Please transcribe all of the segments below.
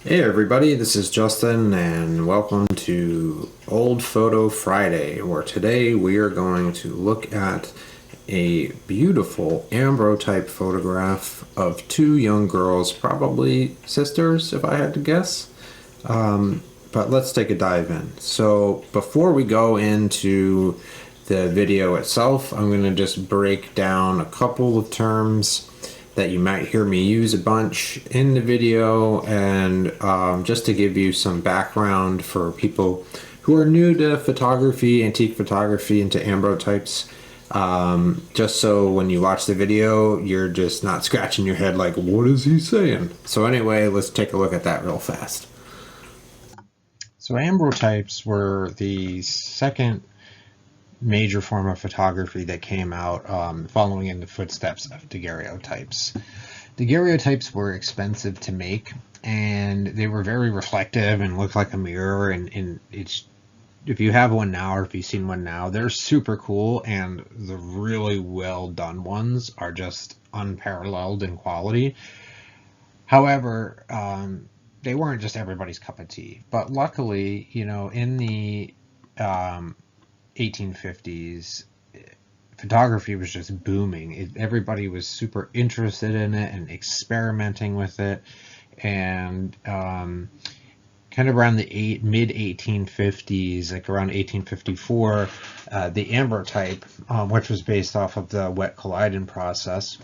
Hey everybody, this is Justin and welcome to Old Photo Friday, where today we are going to look at a beautiful ambrotype photograph of two young girls, probably sisters if I had to guess. But let's take a dive in. So before we go into the video itself, I'm going to just break down a couple of terms that you might hear me use a bunch in the video, and just to give you some background for people who are new to photography, antique photography, into ambrotypes. Just so when you watch the video, you're just not scratching your head like, what is he saying? So anyway, let's take a look at that real fast. So ambrotypes were the second major form of photography that came out following in the footsteps of daguerreotypes. Daguerreotypes were expensive to make, and they were very reflective and looked like a mirror. And it's, if you have one now or if you've seen one now, they're super cool, and the really well done ones are just unparalleled in quality. However, they weren't just everybody's cup of tea. But luckily, in the um, 1850s, photography was just booming. Everybody was super interested in it and experimenting with it. And kind of around the mid 1850s, like around 1854, the ambrotype, which was based off of the wet collodion process,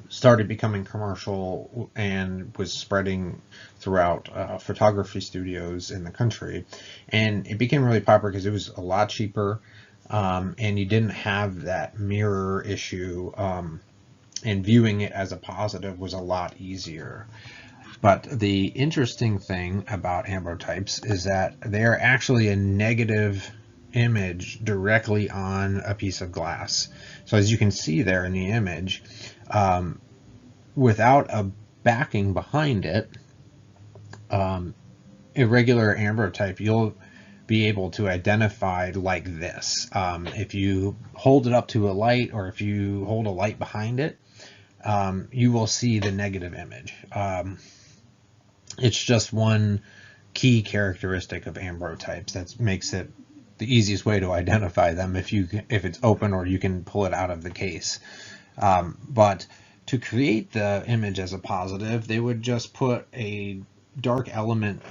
started becoming commercial and was spreading throughout photography studios in the country. And it became really popular because it was a lot cheaper, and you didn't have that mirror issue, and viewing it as a positive was a lot easier. But the interesting thing about ambrotypes is that they are actually a negative image directly on a piece of glass. So as you can see there in the image, without a backing behind it, irregular ambrotype, you'll be able to identify like this. If you hold it up to a light, or if you hold a light behind it, you will see the negative image. It's just one key characteristic of ambrotypes that makes it the easiest way to identify them if it's open or you can pull it out of the case. But to create the image as a positive, they would just put a dark element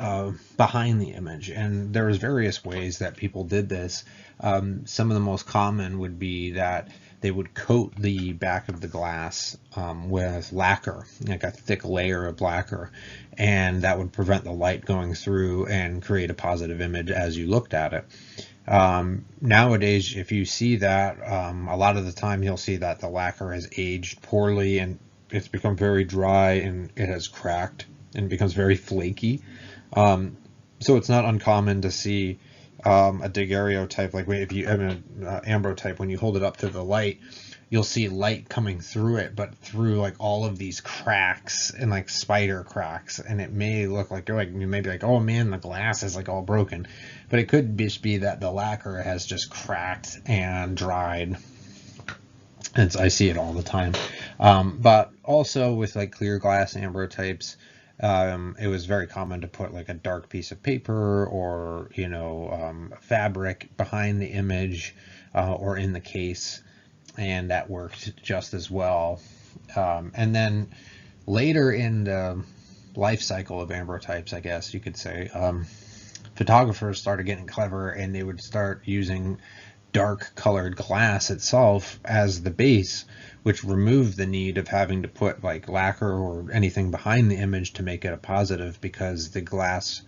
behind the image, and there's various ways that people did this. Some of the most common would be that they would coat the back of the glass with lacquer, like a thick layer of lacquer, and that would prevent the light going through and create a positive image as you looked at it. Nowadays, if you see that, a lot of the time you'll see that the lacquer has aged poorly and it's become very dry and it has cracked and becomes very flaky. So it's not uncommon to see a daguerreotype, like if you have an ambrotype, when you hold it up to the light, you'll see light coming through it, but through like all of these cracks and like spider cracks, and it may look like you're like, you may be like, oh man, the glass is like all broken, but it could just be that the lacquer has just cracked and dried. And I see it all the time. But also with like clear glass ambrotypes, it was very common to put like a dark piece of paper or fabric behind the image or in the case, and that worked just as well. And then later in the life cycle of ambrotypes, I guess you could say, photographers started getting clever, and they would start using dark colored glass itself as the base, which removed the need of having to put like lacquer or anything behind the image to make it a positive, because the glass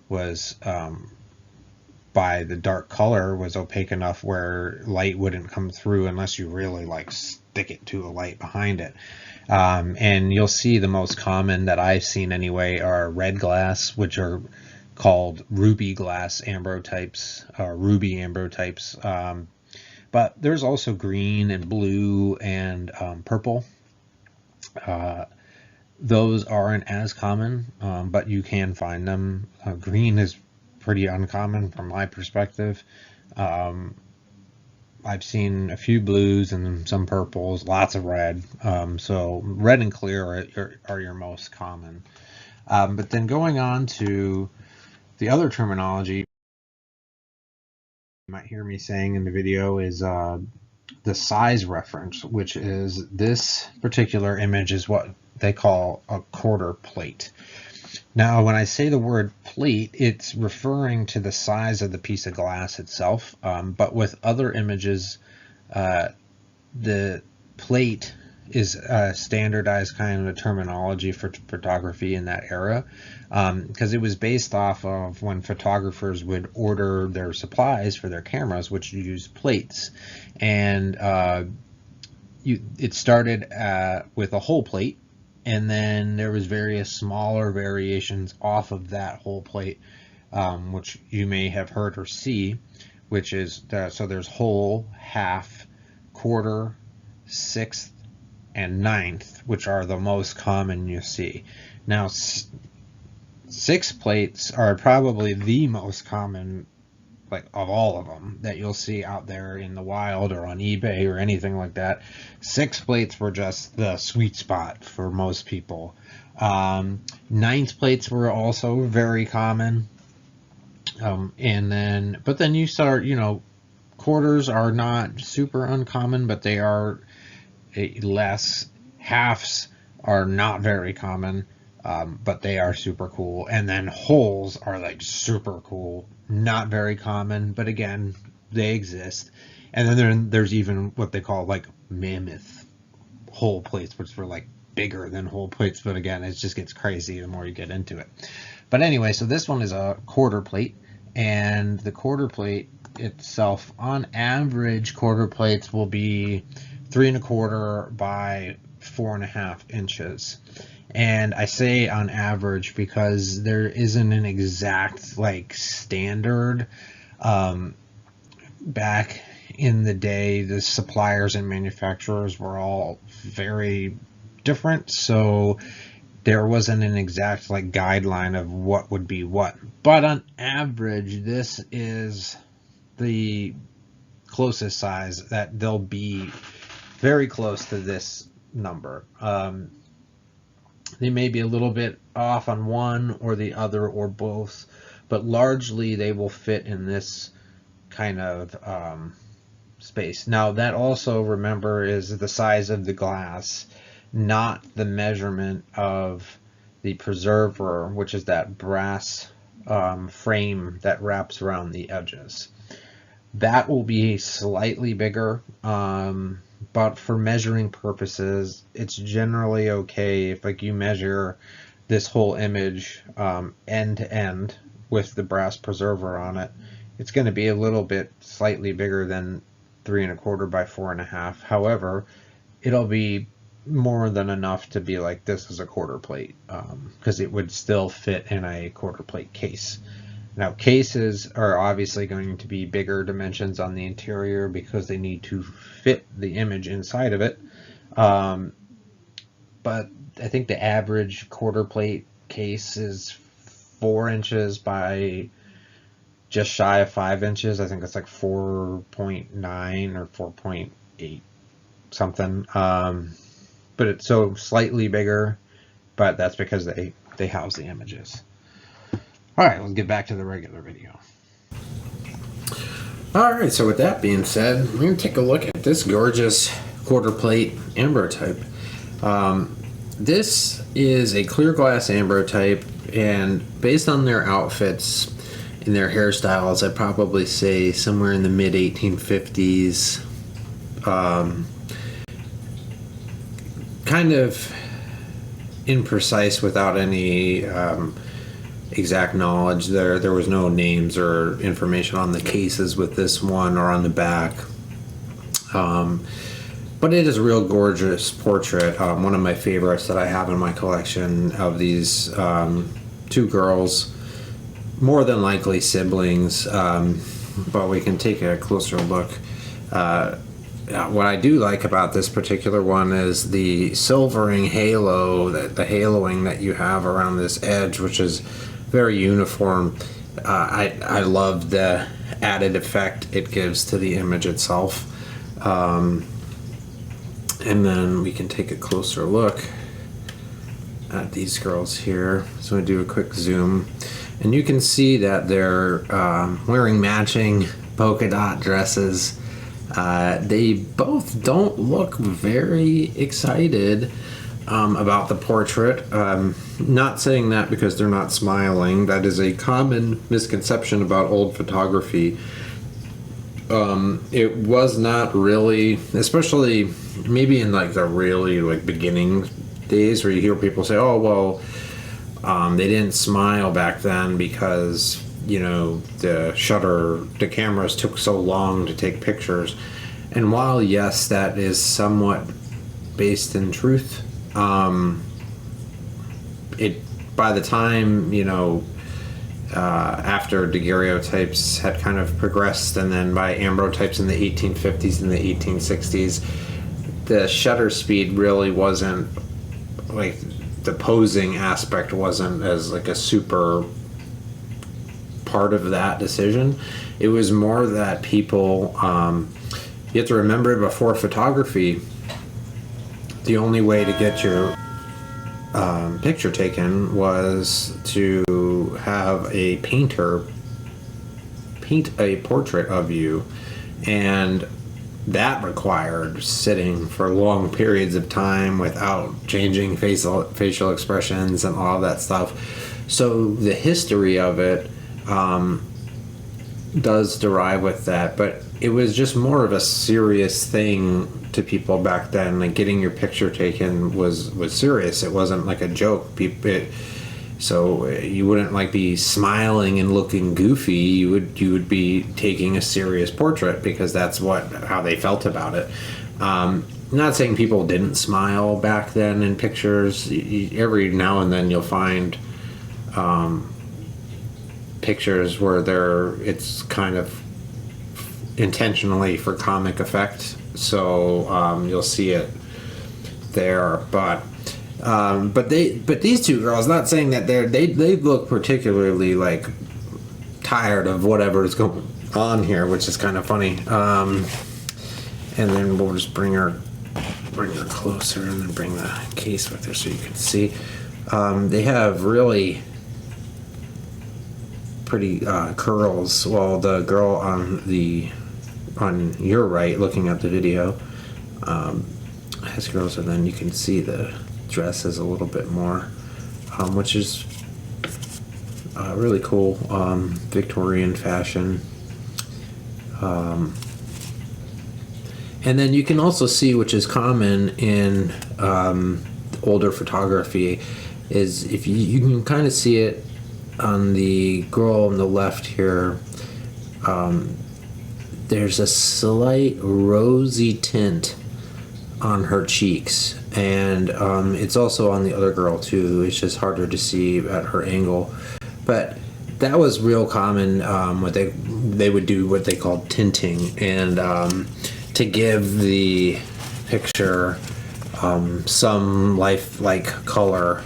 was by the dark color was opaque enough where light wouldn't come through unless you really like stick it to a light behind it. And you'll see the most common that I've seen anyway are red glass, which are called ruby glass ambrotypes, or ruby ambrotypes. But there's also green and blue and purple. Those aren't as common, but you can find them. Green is pretty uncommon from my perspective. I've seen a few blues and some purples, lots of red. So red and clear are your most common. But then going on to the other terminology you might hear me saying in the video is the size reference, which is this particular image is what they call a quarter plate. Now, when I say the word plate, it's referring to the size of the piece of glass itself, but with other images, the plate is a standardized kind of terminology for photography in that era, because it was based off of when photographers would order their supplies for their cameras, which used plates. And it started with a whole plate, and then there was various smaller variations off of that whole plate, which you may have heard or see, which is so there's whole, half, quarter, sixth, and ninth, which are the most common you see. Now, six plates are probably the most common, like, of all of them that you'll see out there in the wild or on eBay or anything like that. Six plates were just the sweet spot for most people. Ninth plates were also very common. But then you start, quarters are not super uncommon, but they are less. Halves are not very common, but they are super cool. And then wholes are like super cool, not very common, but again, they exist. And then there's even what they call like mammoth whole plates, which were like bigger than whole plates, but again, it just gets crazy the more you get into it. But anyway, so this one is a quarter plate, and the quarter plate itself, on average, quarter plates will be 3¼ by 4½ inches. And I say on average because there isn't an exact like standard. Back in the day, the suppliers and manufacturers were all very different, so there wasn't an exact like guideline of what would be what. But on average, this is the closest size that they'll be, very close to this number. They may be a little bit off on one or the other or both, but largely they will fit in this kind of space. Now, that also, remember, is the size of the glass, not the measurement of the preserver, which is that brass frame that wraps around the edges. That will be slightly bigger, but for measuring purposes, it's generally okay if like you measure this whole image end to end with the brass preserver on it. It's going to be a little bit slightly bigger than 3¼ by 4½. However, it'll be more than enough to be like, this is a quarter plate, because it would still fit in a quarter plate case. Now, cases are obviously going to be bigger dimensions on the interior because they need to fit the image inside of it. But I think the average quarter plate case is 4 inches by just shy of 5 inches. I think it's like 4.9 or 4.8 something. But it's so slightly bigger, but that's because they house the images. All right, let's get back to the regular video. All right, so with that being said, we're going to take a look at this gorgeous quarter plate Ambrotype. This is a clear glass Ambrotype, and based on their outfits and their hairstyles, I'd probably say somewhere in the mid 1850s. Kind of imprecise without any exact knowledge. There was no names or information on the cases with this one or on the back. But it is a real gorgeous portrait. One of my favorites that I have in my collection of these two girls, more than likely siblings, but we can take a closer look. What I do like about this particular one is the silvering halo, the haloing that you have around this edge, which is very uniform. I love the added effect it gives to the image itself. And then we can take a closer look at these girls here. So I do a quick zoom, and you can see that they're wearing matching polka dot dresses. They both don't look very excited about the portrait. Not saying that because they're not smiling. That is a common misconception about old photography. It was not really, especially maybe in like the really like beginning days, where you hear people say, "Oh well, they didn't smile back then because the cameras took so long to take pictures." And while yes, that is somewhat based in truth, it by the time after daguerreotypes had kind of progressed, and then by ambrotypes in the 1850s and the 1860s, the shutter speed really wasn't like, the posing aspect wasn't as like a super part of that decision. It was more that people, you have to remember, before photography, the only way to get your picture taken was to have a painter paint a portrait of you, and that required sitting for long periods of time without changing facial expressions and all that stuff. So the history of it does derive with that, but it was just more of a serious thing to people back then. Like, getting your picture taken was serious. It wasn't like a joke. So you wouldn't like be smiling and looking goofy. You would be taking a serious portrait, because that's how they felt about it. Not saying people didn't smile back then in pictures. Every now and then you'll find pictures where it's kind of intentionally for comic effect. So you'll see it there, but these two girls, not saying that they look particularly like tired of whatever is going on here, which is kind of funny. And then we'll just bring her closer, and then bring the case with her so you can see. They have really pretty curls. Well, the girl on your right, looking at the video, has curls, and then you can see the dresses a little bit more, which is really cool. Victorian fashion. And then you can also see, which is common in older photography, is if you can kind of see it on the girl on the left here. There's a slight rosy tint on her cheeks, and it's also on the other girl too. It's just harder to see at her angle, but that was real common. What they would do, what they called tinting, and to give the picture some lifelike color,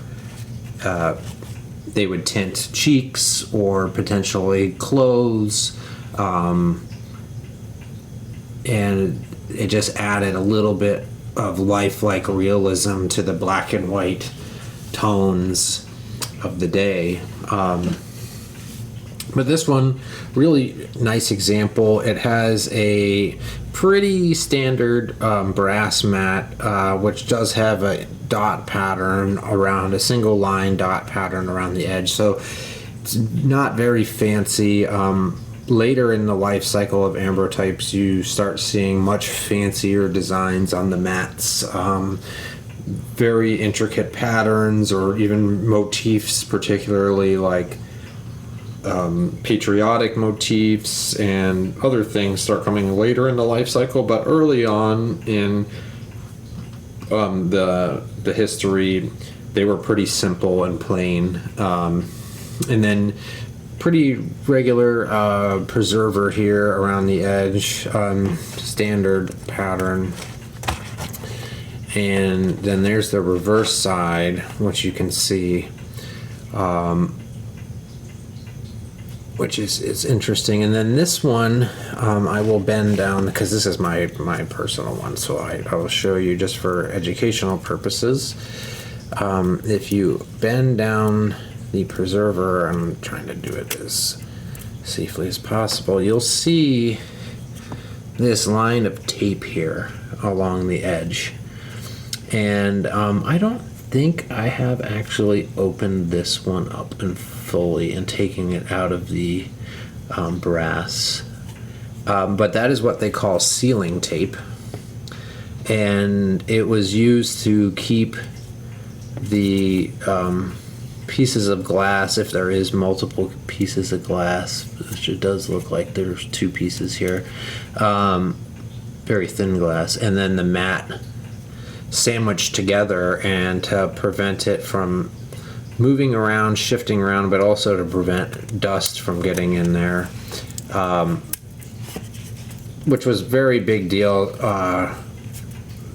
they would tint cheeks or potentially clothes, and it just added a little bit of lifelike realism to the black and white tones of the day. But this one, really nice example. It has a pretty standard brass mat, which does have a dot pattern around, a single line dot pattern around the edge. So it's not very fancy. Later in the life cycle of ambrotypes, you start seeing much fancier designs on the mats. Very intricate patterns, or even motifs, particularly like patriotic motifs and other things, start coming later in the life cycle. But early on in the history, they were pretty simple and plain, and then pretty regular preserver here around the edge, standard pattern. And then there's the reverse side, which you can see. which is interesting. And then this one, I will bend down because this is my personal one, so I will show you just for educational purposes. If you bend down the preserver, I'm trying to do it as safely as possible, you'll see this line of tape here along the edge. And I don't think I have actually opened this one up and fully and taking it out of the brass. But that is what they call sealing tape. And it was used to keep the pieces of glass, if there is multiple pieces of glass, which it does look like there's two pieces here, very thin glass, and then the mat sandwiched together, and to prevent it from moving around, shifting around, but also to prevent dust from getting in there, which was very big deal,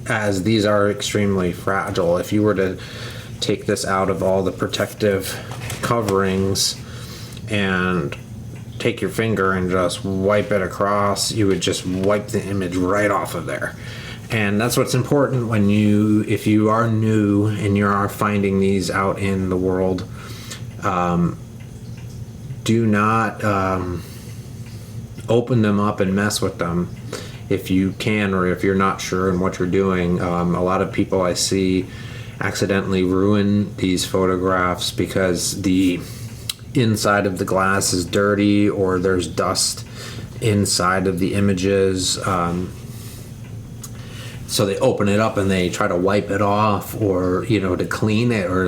as these are extremely fragile. If you were to take this out of all the protective coverings and take your finger and just wipe it across, you would just wipe the image right off of there. And that's what's important when if you are new and you are finding these out in the world, do not open them up and mess with them if you can, or if you're not sure in what you're doing. A lot of people I see accidentally ruin these photographs because the inside of the glass is dirty, or there's dust inside of the images. So they open it up and they try to wipe it off, or to clean it, or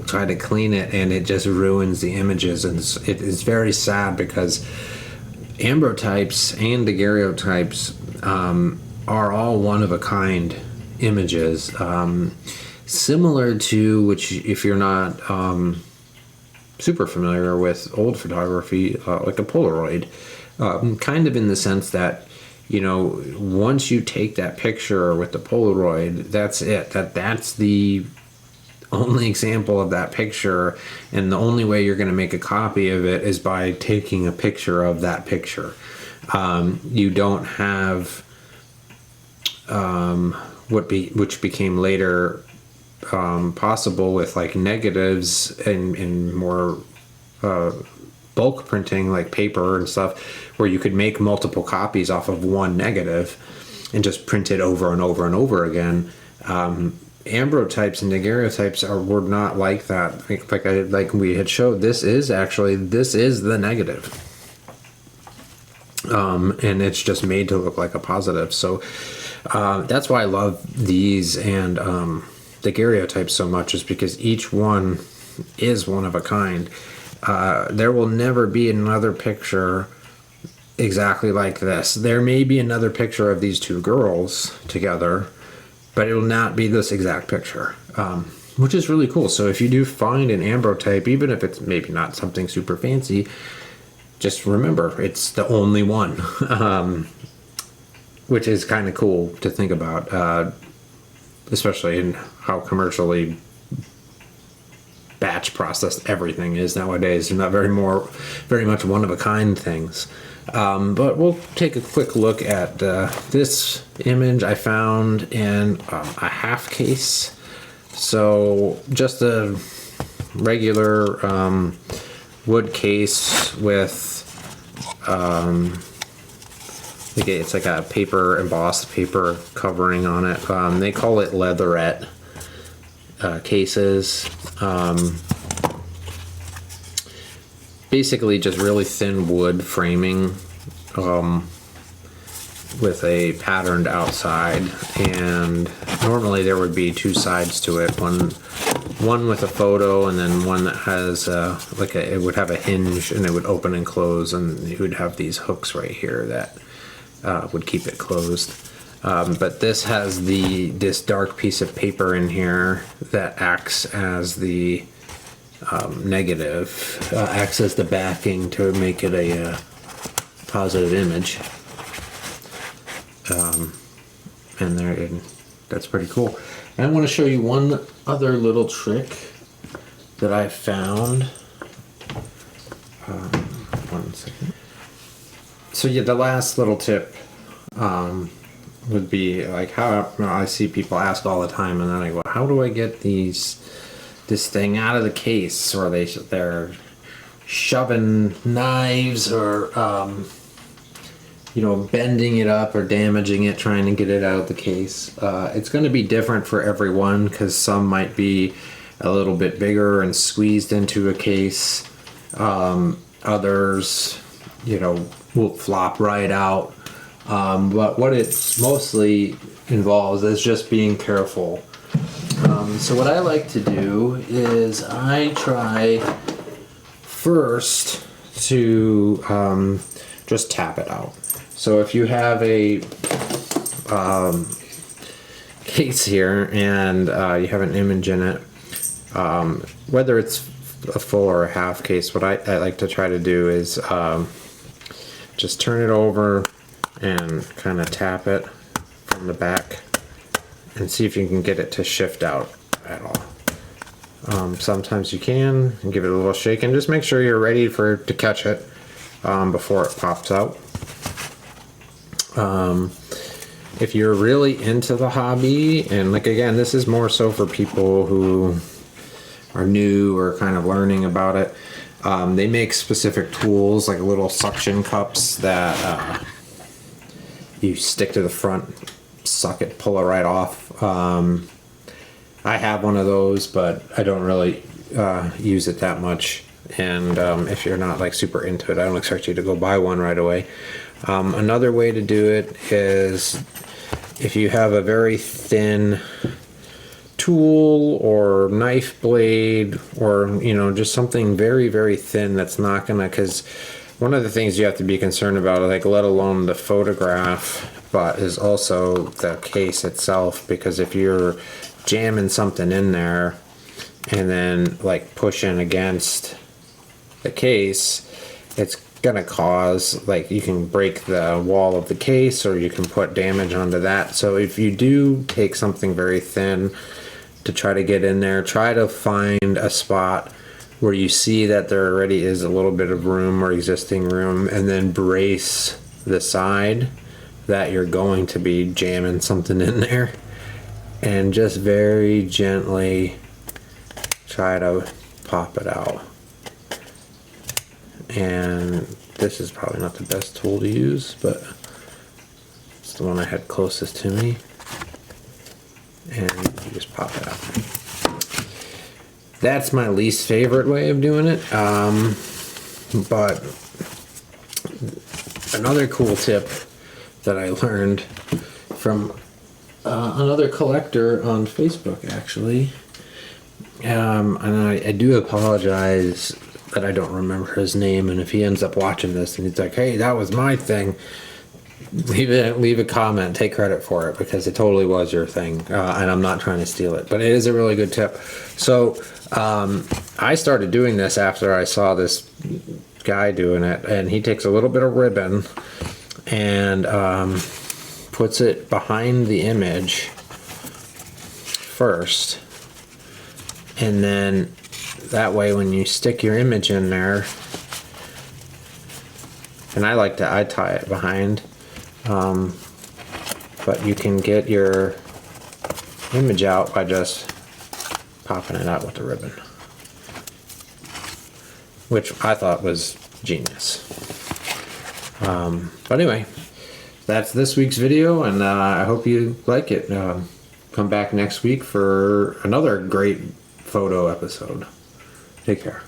try to clean it, and it just ruins the images. And it is very sad because ambrotypes and daguerreotypes are all one of a kind images, similar to, which if you're not super familiar with old photography, like a Polaroid, kind of in the sense that once you take that picture with the Polaroid, that's it. That's the only example of that picture, and the only way you're going to make a copy of it is by taking a picture of that picture. You don't have which became later possible with like negatives and more bulk printing, like paper and stuff, where you could make multiple copies off of one negative and just print it over and over and over again. Ambrotypes and daguerreotypes were not like that. Like we had showed, this is the negative, and it's just made to look like a positive. So that's why I love these and daguerreotypes so much, is because each one is one of a kind. There will never be another picture exactly like this. There may be another picture of these two girls together, but it will not be this exact picture, which is really cool. So if you do find an ambrotype, even if it's maybe not something super fancy, just remember it's the only one, which is kind of cool to think about, especially in how commercially batch processed everything is nowadays. They're not very much one of a kind things. But we'll take a quick look at this image I found in a half case. So just a regular wood case with it's like a paper, embossed paper covering on it. They call it leatherette cases. Basically just really thin wood framing with a patterned outside, and normally there would be two sides to it, one with a photo, and then one that has it would have a hinge and it would open and close, and you would have these hooks right here that would keep it closed. But this has this dark piece of paper in here that acts as the negative, acts as the backing to make it a positive image. And that's pretty cool. And I want to show you one other little trick that I found. 1 second. So yeah, the last little tip would be like how I see people ask all the time, and then I go, how do I get this thing out of the case? Or they're shoving knives or bending it up or damaging it, trying to get it out of the case. It's going to be different for everyone because some might be a little bit bigger and squeezed into a case. Others, will flop right out. But what it mostly involves is just being careful. So what I like to do is I try first to just tap it out. So if you have a case here and you have an image in it, whether it's a full or a half case, what I like to try to do is just turn it over and kind of tap it from the back and see if you can get it to shift out at all. Sometimes you can, and give it a little shake, and just make sure you're ready to catch it before it pops out. If you're really into the hobby, and like again, this is more so for people who are new or kind of learning about it, they make specific tools like little suction cups that you stick to the front, suck it, pull it right off. I have one of those, but I don't really use it that much. And if you're not like super into it, I don't expect you to go buy one right away. Another way to do it is if you have a very thin tool or knife blade or just something very, very thin that's not gonna, because one of the things you have to be concerned about, like let alone the photograph, but is also the case itself, because if you're jamming something in there and then like pushing against the case, it's gonna cause, like, you can break the wall of the case or you can put damage onto that. So if you do take something very thin to try to get in there, try to find a spot where you see that there already is a little bit of room or existing room, and then brace the side that you're going to be jamming something in there, and just very gently try to pop it out. And this is probably not the best tool to use, but it's the one I had closest to me. And you just pop it out. That's my least favorite way of doing it. But another cool tip that I learned from another collector on Facebook, actually. And I do apologize that I don't remember his name, and if he ends up watching this and he's like, hey, that was my thing, leave a comment, take credit for it, because it totally was your thing, and I'm not trying to steal it, but it is a really good tip. So I started doing this after I saw this guy doing it, and he takes a little bit of ribbon and puts it behind the image first, and then that way when you stick your image in there, and I tie it behind, but you can get your image out by just popping it out with the ribbon, which I thought was genius. But anyway, that's this week's video, and I hope you like it. Come back next week for another great photo episode. Take care.